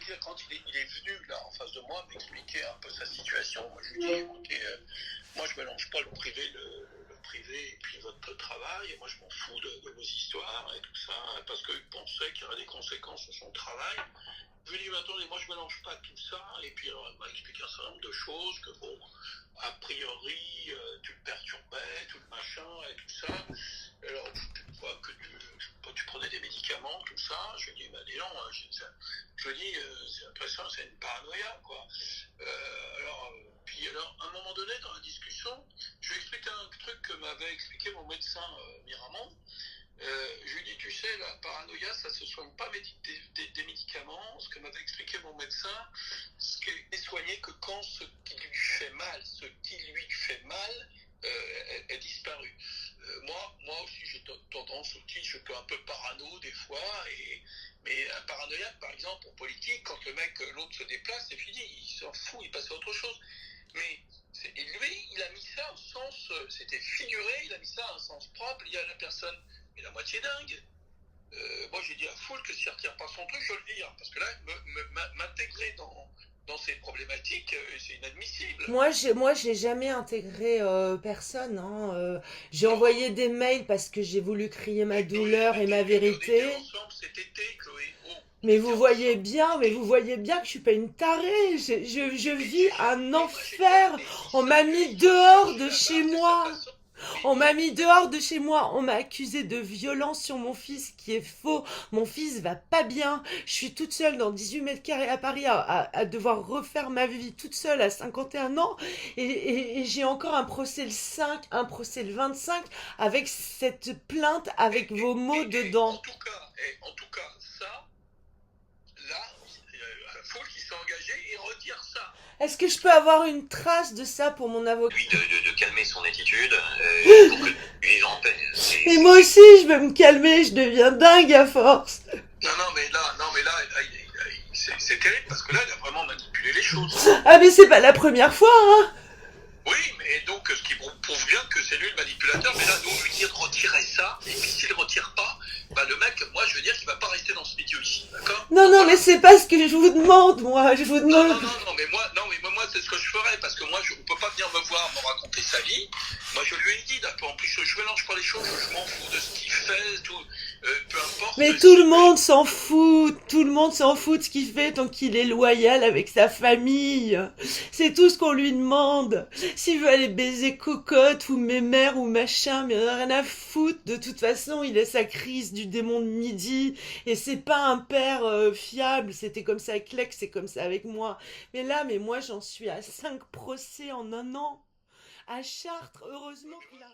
dire, quand il est venu là en face de moi m'expliquer un peu sa situation, moi je lui dis écoutez, moi je mélange pas le privé et puis votre travail, et moi je m'en fous de vos histoires et tout ça, parce qu'il pensait qu'il y aurait des conséquences sur son travail. Je lui ai dit, mais attendez, moi je mélange pas tout ça, et puis alors, elle m'a expliqué un certain nombre de choses, que bon, a priori, tu le perturbais, tout le machin et tout ça. Alors, je vois que tu prenais des médicaments, tout ça. Je lui ai dit, bah dis non, je lui ai dit, c'est l'impression, c'est une paranoïa, quoi. Puis alors, à un moment donné, dans la discussion, je lui ai expliqué un truc que m'avait expliqué mon médecin Miramont. Je lui dis, tu sais, la paranoïa, ça se soigne pas des médicaments. Ce que m'avait expliqué mon médecin, ce qui est soigné que quand ce qui lui fait mal est disparu. Moi aussi, j'ai tendance aussi, je suis un peu parano des fois, mais un paranoïaque, par exemple, en politique, quand l'autre se déplace, c'est fini, il s'en fout, il passe à autre chose. Mais et lui, il a mis ça au sens, c'était figuré, il a mis ça à un sens propre, il y a la personne, mais la moitié dingue. Moi, j'ai dit à Foule que s'il ne retire pas son truc, je le vire. Parce que là, m'intégrer dans ces problématiques, c'est inadmissible. Moi, j'ai jamais intégré personne, hein. J'ai Non, envoyé des mails parce que j'ai voulu crier ma mais Chloé, douleur et ma on était vérité. ensemble cet été, Chloé. Oh, on Mais était vous voyez ensemble bien, cet mais vous été. voyez bien que je suis pas une tarée. Je Mais vis un mais moi, j'ai bien enfer. aimé On ça. m'a Lui, mis il s'est dehors cherché de la chez barre, c'est sa moi. façon. Mais On m'a mis dehors de chez moi. On m'a accusé de violence sur mon fils, qui est faux. Mon fils va pas bien. Je suis toute seule dans 18 mètres carrés à Paris à devoir refaire ma vie toute seule à 51 ans. Et j'ai encore un procès le 5, un procès le 25 avec cette plainte avec vos mots dedans. en tout cas, ça, là, Foule qui s'est engagé, il retire ça. Est-ce que je peux avoir une trace de ça pour mon avocat? Lui de calmer son attitude pour que tu vives en paix. Et moi aussi, je veux me calmer, je deviens dingue à force. C'est terrible parce que là, il a vraiment manipulé les choses. Ah mais c'est pas la première fois, hein. Oui, mais donc ce qui prouve bien que c'est lui le manipulateur. Mais là, nous, on lui dit de retirer ça. Et puis s'il ne retire pas, bah, le mec, moi, je veux dire qu'il va pas rester dans ce milieu ici. D'accord? Non, Donc, non, mais voilà. c'est pas ce que je vous demande, moi. Je vous Non, demande... non, non, non, mais moi, c'est ce que je ferais, parce que moi, on peut pas venir me voir, me raconter sa vie. Moi, je lui ai dit, d'accord, en plus, je mélange pas les choses, je m'en fous de ce qu'il fait, tout, peu importe Mais ce tout le qu'il fait. monde s'en fout. Tout le monde s'en fout de ce qu'il fait tant qu'il est loyal avec sa famille. C'est tout ce qu'on lui demande. S'il veut aller baiser cocotte ou mémère ou machin, mais on a rien à foutre. De toute façon, il a sa crise du démon de midi. Et c'est pas un père fiable. C'était comme ça avec Lex, c'est comme ça avec moi. Mais moi, j'en suis à 5 procès en un an. À Chartres, heureusement qu'il a...